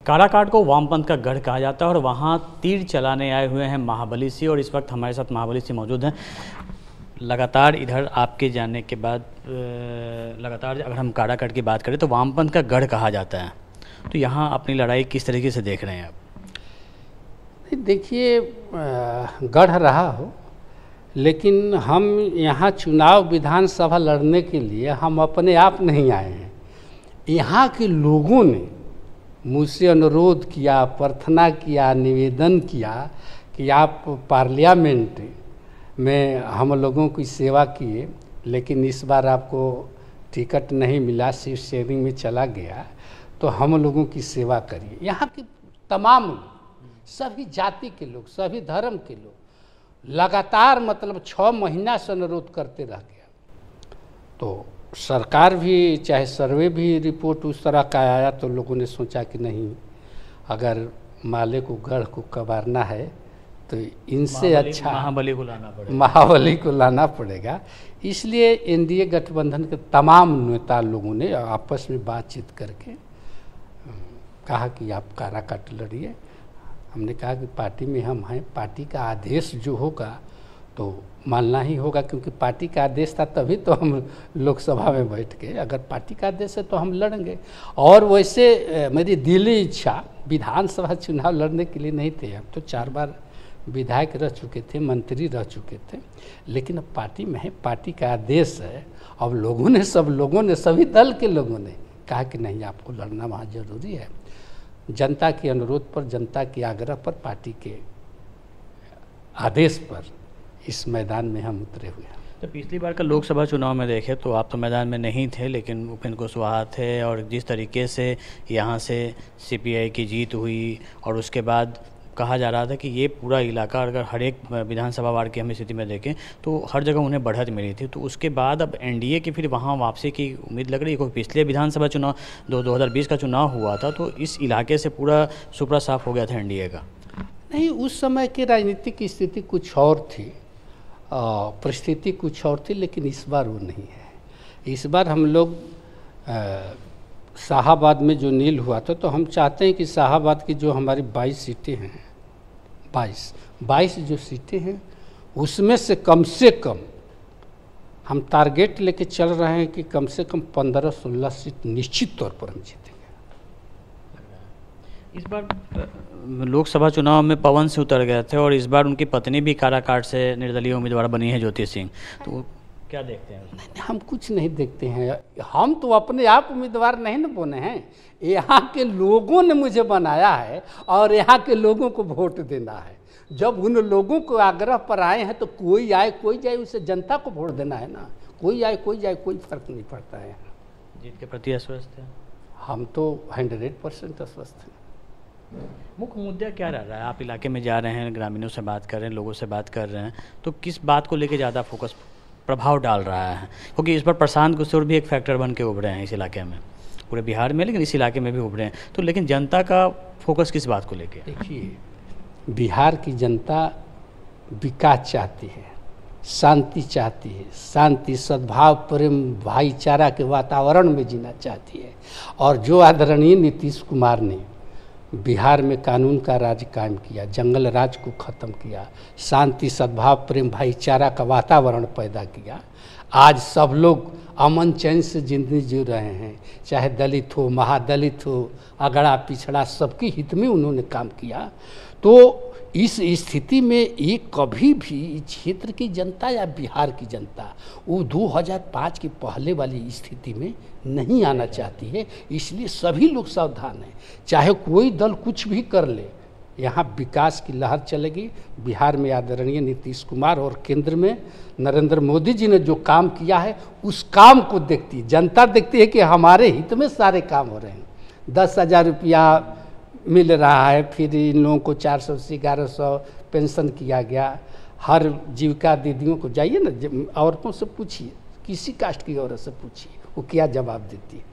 काराकाट को वामपंथ का गढ़ कहा जाता है और वहाँ तीर चलाने आए हुए हैं महाबली सिंह, और इस वक्त हमारे साथ महाबली सिंह मौजूद हैं। लगातार इधर आपके जाने के बाद लगातार अगर हम काराकाट की बात करें तो वामपंथ का गढ़ कहा जाता है, तो यहाँ अपनी लड़ाई किस तरीके से देख रहे हैं आप? देखिए, गढ़ रहा हो, लेकिन हम यहाँ चुनाव विधानसभा लड़ने के लिए हम अपने आप नहीं आए हैं। यहाँ के लोगों ने मुझसे अनुरोध किया, प्रार्थना किया, निवेदन किया कि आप पार्लियामेंट में हम लोगों की सेवा किए, लेकिन इस बार आपको टिकट नहीं मिला, सीट शेयरिंग में चला गया, तो हम लोगों की सेवा करिए। यहाँ के तमाम लोग, सभी जाति के लोग, सभी धर्म के लोग लगातार मतलब 6 महीना से अनुरोध करते रह गया। तो सरकार भी, चाहे सर्वे भी रिपोर्ट उस तरह का आया, तो लोगों ने सोचा कि नहीं, अगर माले को गढ़ को कबारना है तो इनसे अच्छा महाबली को लाना पड़ेगा। इसलिए एनडीए गठबंधन के तमाम नेता लोगों ने आपस में बातचीत करके कहा कि आप काराकाट लड़िए। हमने कहा कि पार्टी में हम हैं, पार्टी का आदेश जो होगा तो मानना ही होगा, क्योंकि पार्टी का आदेश था तभी तो हम लोकसभा में बैठ गए। अगर पार्टी का आदेश है तो हम लड़ेंगे। और वैसे मेरी दिली इच्छा विधानसभा चुनाव लड़ने के लिए नहीं थे। हम तो 4 बार विधायक रह चुके थे, मंत्री रह चुके थे, लेकिन अब पार्टी में है, पार्टी का आदेश है। अब लोगों ने, सब लोगों ने, सभी दल के लोगों ने कहा कि नहीं, आपको लड़ना वहाँ जरूरी है। जनता के अनुरोध पर, जनता के आग्रह पर, पार्टी के आदेश पर इस मैदान में हम उतरे हुए हैं। तो पिछली बार का लोकसभा चुनाव में देखें तो आप तो मैदान में नहीं थे, लेकिन उपेंद्र कुशवाहा थे, और जिस तरीके से यहाँ से सीपीआई की जीत हुई, और उसके बाद कहा जा रहा था कि ये पूरा इलाका, अगर हर एक विधानसभा वार्ड की हम स्थिति में देखें तो हर जगह उन्हें बढ़त मिली थी। तो उसके बाद अब एनडीए की फिर वहाँ वापसी की उम्मीद लग रही है। क्योंकि पिछले विधानसभा चुनाव 2020 का चुनाव हुआ था, तो इस इलाके से पूरा सुपड़ा साफ हो गया था एनडीए का। नहीं, उस समय की राजनीतिक स्थिति कुछ और थी, परिस्थिति कुछ और थी, लेकिन इस बार वो नहीं है। इस बार हम लोग शाहाबाद में जो नील हुआ था, तो हम चाहते हैं कि शाहाबाद की जो हमारी 22 सीटें हैं, 22 जो सीटें हैं, उसमें से कम हम टारगेट लेके चल रहे हैं कि कम से कम 15-16 सीट निश्चित तौर पर हम जीतेंगे। इस बार लोकसभा चुनाव में पवन सिंह उतर गए थे, और इस बार उनकी पत्नी भी काराकाट से निर्दलीय उम्मीदवार बनी है, ज्योति सिंह। तो क्या देखते हैं? नहीं, हम कुछ नहीं देखते हैं। हम तो अपने आप उम्मीदवार नहीं न बने हैं, यहाँ के लोगों ने मुझे बनाया है और यहाँ के लोगों को वोट देना है। जब उन लोगों को आग्रह पर आए हैं तो कोई आए कोई जाए, उसे जनता को वोट देना है ना। कोई आए कोई जाए, कोई फर्क नहीं पड़ता है। जीत के प्रति आश्वस्त है? हम तो 100% आश्वस्त हैं। मुख्य मुद्दा क्या रह रहा है? आप इलाके में जा रहे हैं, ग्रामीणों से बात कर रहे हैं, लोगों से बात कर रहे हैं, तो किस बात को लेकर ज़्यादा फोकस प्रभाव डाल रहा है? क्योंकि इस बार प्रशांत किशोर भी एक फैक्टर बन के उभरे हैं इस इलाके में, पूरे बिहार में, लेकिन इस इलाके में भी उभरे हैं। तो लेकिन जनता का फोकस किस बात को लेके? देखिए, बिहार की जनता विकास चाहती है, शांति चाहती है, शांति, सद्भाव, प्रेम, भाईचारा के वातावरण में जीना चाहती है। और जो आदरणीय नीतीश कुमार ने बिहार में कानून का राज कायम किया, जंगल राज को ख़त्म किया, शांति, सद्भाव, प्रेम, भाईचारा का वातावरण पैदा किया, आज सब लोग अमन चैन से जिंदगी जी रहे हैं। चाहे दलित हो, महादलित हो, अगड़ा पिछड़ा, सबके हित में उन्होंने काम किया। तो इस स्थिति में ये कभी भी क्षेत्र की जनता या बिहार की जनता वो 2005 के पहले वाली स्थिति में नहीं आना चाहती है। इसलिए सभी लोग सावधान हैं। चाहे कोई दल कुछ भी कर ले, यहाँ विकास की लहर चलेगी। बिहार में आदरणीय नीतीश कुमार और केंद्र में नरेंद्र मोदी जी ने जो काम किया है, उस काम को देखती जनता, देखती है कि हमारे हित में सारे काम हो रहे हैं। 10,000 रुपया मिल रहा है, फिर इन लोगों को 400 से 1100 पेंशन किया गया। हर जीविका दीदियों को जाइए ना, औरतों से पूछिए, किसी कास्ट की औरत से पूछिए, वो क्या जवाब देती है।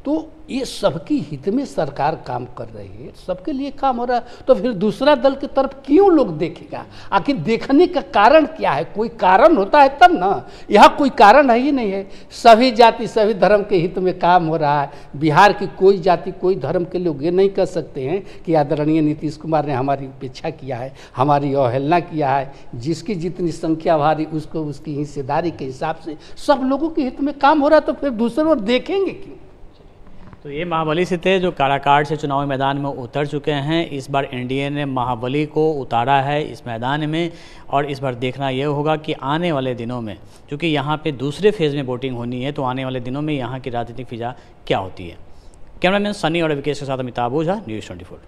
तो ये सबकी हित में सरकार काम कर रही है, सबके लिए काम हो रहा है, तो फिर दूसरा दल की तरफ क्यों लोग देखेगा? आखिर देखने का कारण क्या है? कोई कारण होता है तब ना, यहाँ कोई कारण है ही नहीं है। सभी जाति सभी धर्म के हित में काम हो रहा है। बिहार की कोई जाति कोई धर्म के लोग ये नहीं कह सकते हैं कि आदरणीय नीतीश कुमार ने हमारी उपेक्षा किया है, हमारी अवहेलना किया है। जिसकी जितनी संख्या भारी उसको उसकी हिस्सेदारी के हिसाब से सब लोगों के हित में काम हो रहा है, तो फिर दूसरे ओर देखेंगे क्यों? तो ये महाबली से थे जो काराकाट से चुनावी मैदान में उतर चुके हैं। इस बार एनडीए ने महाबली को उतारा है इस मैदान में, और इस बार देखना ये होगा कि आने वाले दिनों में, क्योंकि यहाँ पे दूसरे फेज़ में वोटिंग होनी है, तो आने वाले दिनों में यहाँ की राजनीतिक फिजा क्या होती है। कैमरामैन सनी और विकेश के साथ अमिताभ ओझा, न्यूज़ 24।